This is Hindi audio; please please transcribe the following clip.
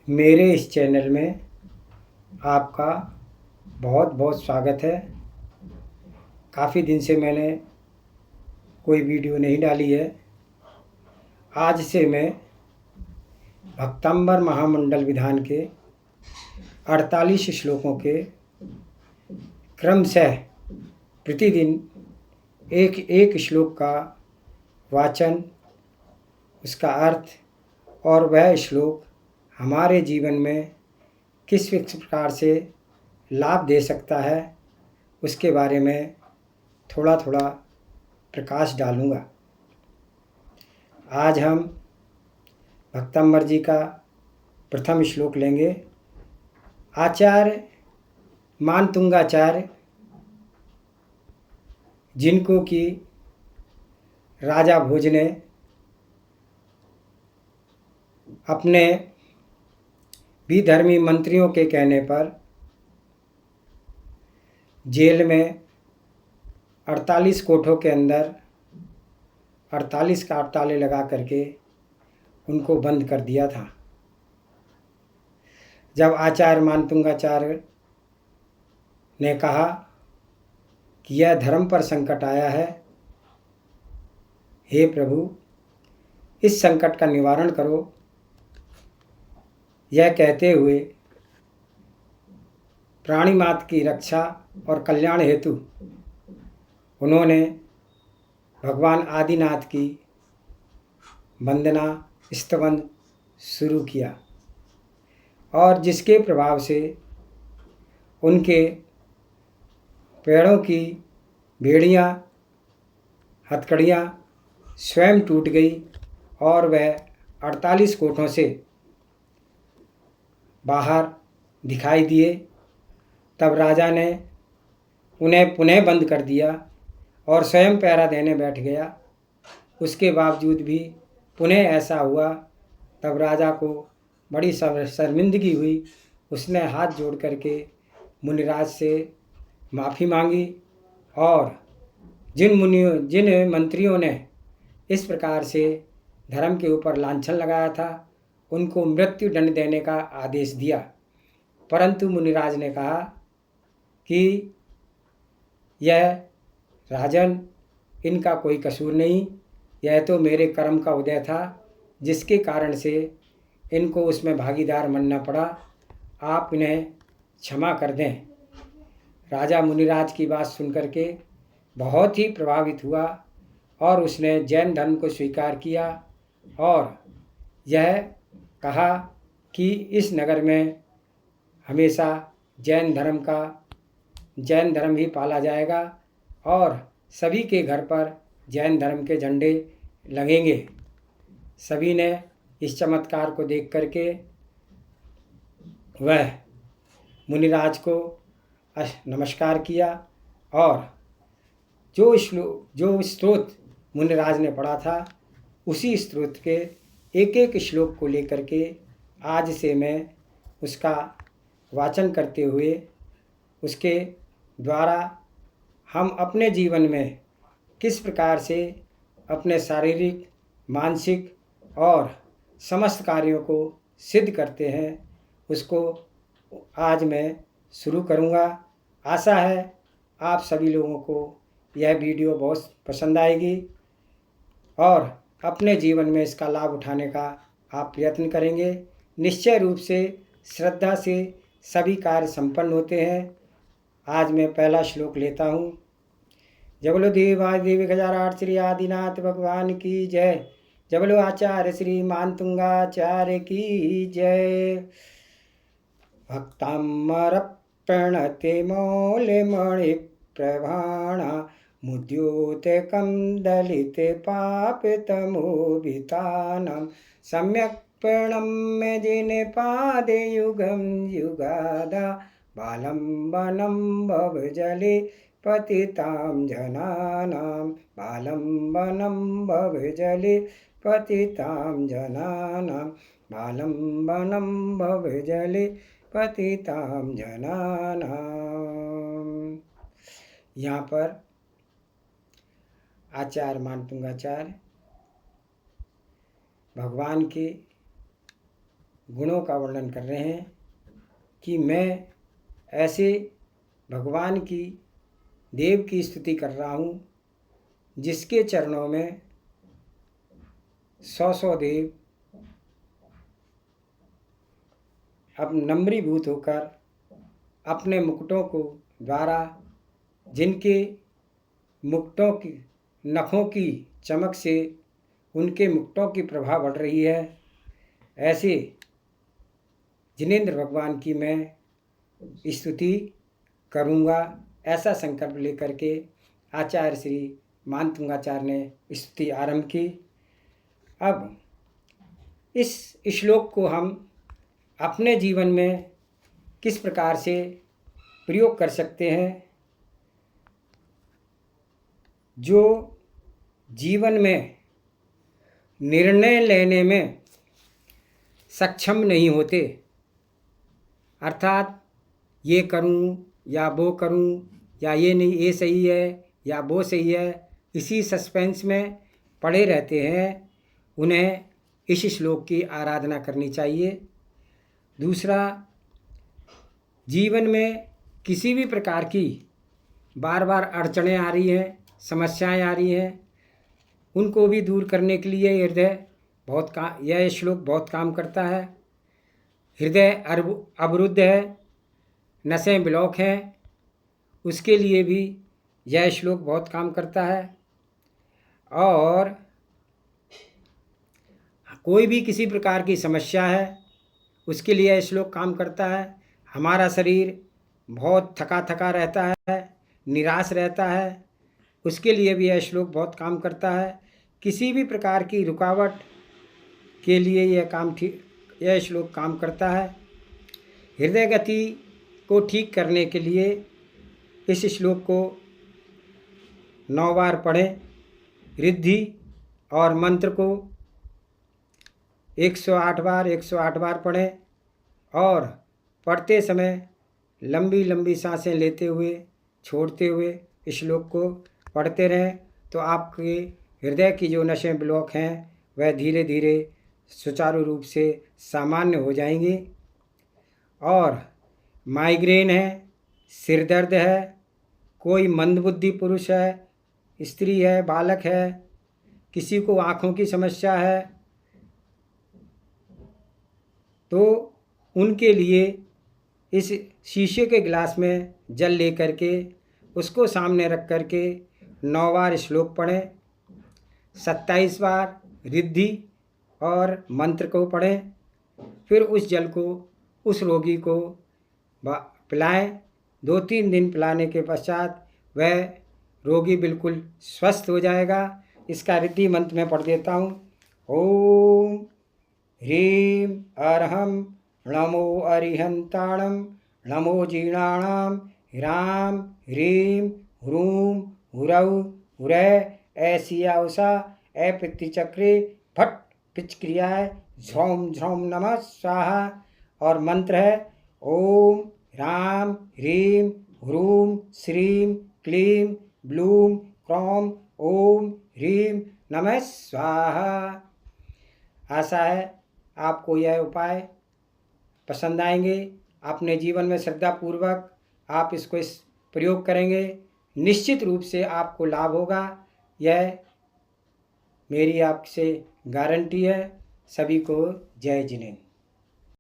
मेरे इस चैनल में आपका बहुत बहुत स्वागत है। काफ़ी दिन से मैंने कोई वीडियो नहीं डाली है। आज से मैं भक्तांबर महामंडल विधान के 48 श्लोकों के क्रमशः प्रतिदिन एक एक श्लोक का वाचन, उसका अर्थ और वह श्लोक हमारे जीवन में किस प्रकार से लाभ दे सकता है, उसके बारे में थोड़ा थोड़ा प्रकाश डालूँगा। आज हम भक्तांबर जी का प्रथम श्लोक लेंगे। आचार्य मानतुंगाचार्य, जिनको कि राजा भोज ने अपने विधर्मी मंत्रियों के कहने पर जेल में 48 कोठों के अंदर 48 का ताले लगा करके उनको बंद कर दिया था। जब आचार्य मानतुंगाचार्य ने कहा कि यह धर्म पर संकट आया है, हे प्रभु इस संकट का निवारण करो, यह कहते हुए प्राणी मात्र की रक्षा और कल्याण हेतु उन्होंने भगवान आदिनाथ की वंदना स्तवन शुरू किया और जिसके प्रभाव से उनके पैरों की बेड़ियाँ हथकड़ियाँ स्वयं टूट गई और वह 48 कोठों से बाहर दिखाई दिए। तब राजा ने उन्हें पुनः बंद कर दिया और स्वयं पहरा देने बैठ गया। उसके बावजूद भी पुनः ऐसा हुआ। तब राजा को बड़ी शर्मिंदगी हुई। उसने हाथ जोड़ करके मुनिराज से माफ़ी मांगी और जिन मंत्रियों ने इस प्रकार से धर्म के ऊपर लांछन लगाया था, उनको मृत्यु दंड देने का आदेश दिया। परंतु मुनिराज ने कहा कि यह राजन, इनका कोई कसूर नहीं, यह तो मेरे कर्म का उदय था जिसके कारण से इनको उसमें भागीदार बनना पड़ा। आप इन्हें क्षमा कर दें। राजा मुनिराज की बात सुनकर के बहुत ही प्रभावित हुआ और उसने जैन धर्म को स्वीकार किया और यह कहा कि इस नगर में हमेशा जैन धर्म ही पाला जाएगा और सभी के घर पर जैन धर्म के झंडे लगेंगे। सभी ने इस चमत्कार को देख करके वह मुनिराज को नमस्कार किया और जो स्तोत्र मुनिराज ने पढ़ा था, उसी स्तोत्र के एक एक श्लोक को लेकर के आज से मैं उसका वाचन करते हुए उसके द्वारा हम अपने जीवन में किस प्रकार से अपने शारीरिक, मानसिक और समस्त कार्यों को सिद्ध करते हैं, उसको आज मैं शुरू करूँगा। आशा है आप सभी लोगों को यह वीडियो बहुत पसंद आएगी और अपने जीवन में इसका लाभ उठाने का आप प्रयत्न करेंगे। निश्चय रूप से श्रद्धा से सभी कार्य संपन्न होते हैं। आज मैं पहला श्लोक लेता हूँ। जय बोलो देवी गजाराट श्री आदिनाथ भगवान की जय। जय बोलो आचार्य श्री मानतुंगाचार्य की जय। भक्तामर प्रणते मौलिमणि प्रभाणा मुद्योतकं दलिते पापितमोभितानं सम्यक् प्रणम्य जिने पादे युगं युगादा बालं वनं भवजले पतितां जनानां बालं वनं भवजले पतितां जनानां बालं वनं भवजले पतितां जनानां। यहाँ पर आचार्य मानतुंगाचार्य भगवान के गुणों का वर्णन कर रहे हैं कि मैं ऐसे भगवान की देव की स्तुति कर रहा हूँ जिसके चरणों में 100 देव अब नम्रीभूत होकर अपने मुकुटों को द्वारा, जिनके मुकुटों की नखों की चमक से उनके मुकुटों की प्रभा बढ़ रही है, ऐसे जिनेंद्र भगवान की मैं स्तुति करूँगा, ऐसा संकल्प लेकर के आचार्य श्री मानतुंगाचार्य ने स्तुति आरंभ की। अब इस श्लोक को हम अपने जीवन में किस प्रकार से प्रयोग कर सकते हैं। जो जीवन में निर्णय लेने में सक्षम नहीं होते, अर्थात ये करूं या वो करूं या ये नहीं, ये सही है या वो सही है, इसी सस्पेंस में पड़े रहते हैं, उन्हें इस श्लोक की आराधना करनी चाहिए। दूसरा, जीवन में किसी भी प्रकार की बार बार अड़चनें आ रही हैं, समस्याएं आ रही हैं, उनको भी दूर करने के लिए यह श्लोक बहुत काम करता है। हृदय अवरुद्ध है, नसें ब्लॉक हैं, उसके लिए भी यह श्लोक बहुत काम करता है। और कोई भी किसी प्रकार की समस्या है, उसके लिए यह श्लोक काम करता है। हमारा शरीर बहुत थका थका रहता है, निराश रहता है, उसके लिए भी यह श्लोक बहुत काम करता है। किसी भी प्रकार की रुकावट के लिए यह श्लोक काम करता है। हृदय गति को ठीक करने के लिए इस श्लोक को 9 बार पढ़ें। रिद्धि और मंत्र को 108 बार पढ़ें और पढ़ते समय लंबी लंबी सांसें लेते हुए छोड़ते हुए इस श्लोक को पढ़ते रहें, तो आपके हृदय की जो नसें ब्लॉक हैं वह धीरे धीरे सुचारू रूप से सामान्य हो जाएंगी। और माइग्रेन है, सिर दर्द है, कोई मंदबुद्धि पुरुष है, स्त्री है, बालक है, किसी को आँखों की समस्या है, तो उनके लिए इस शीशे के गिलास में जल लेकर के उसको सामने रख कर के 9 बार श्लोक पढ़ें, 27 बार रिद्धि और मंत्र को पढ़ें। फिर उस जल को उस रोगी को पिलाएं। 2-3 दिन पिलाने के पश्चात वह रोगी बिल्कुल स्वस्थ हो जाएगा। इसका रिद्धि मंत्र मैं पढ़ देता हूँ। ओम ह्रीं अर्हं नमो अरिहंताणं नमो जीर्णाणां ह्रां ह्रीं ह्रूं हुरौ हुरै ऐसिया उषा ऐपित्तिचक्रे फट पिचक्रियाय झ्रौम झ्रौम नमः स्वाहा। और मंत्र है ओम ह्रां ह्रीं ह्रूं श्रीं क्लीं ब्लूं क्रौं ओम ह्रीं नमः स्वाहा। आशा है आपको यह उपाय पसंद आएंगे। अपने जीवन में श्रद्धापूर्वक आप इसको प्रयोग करेंगे, निश्चित रूप से आपको लाभ होगा। यह मेरी आपसे गारंटी है। सभी को जय जिनेंद्र।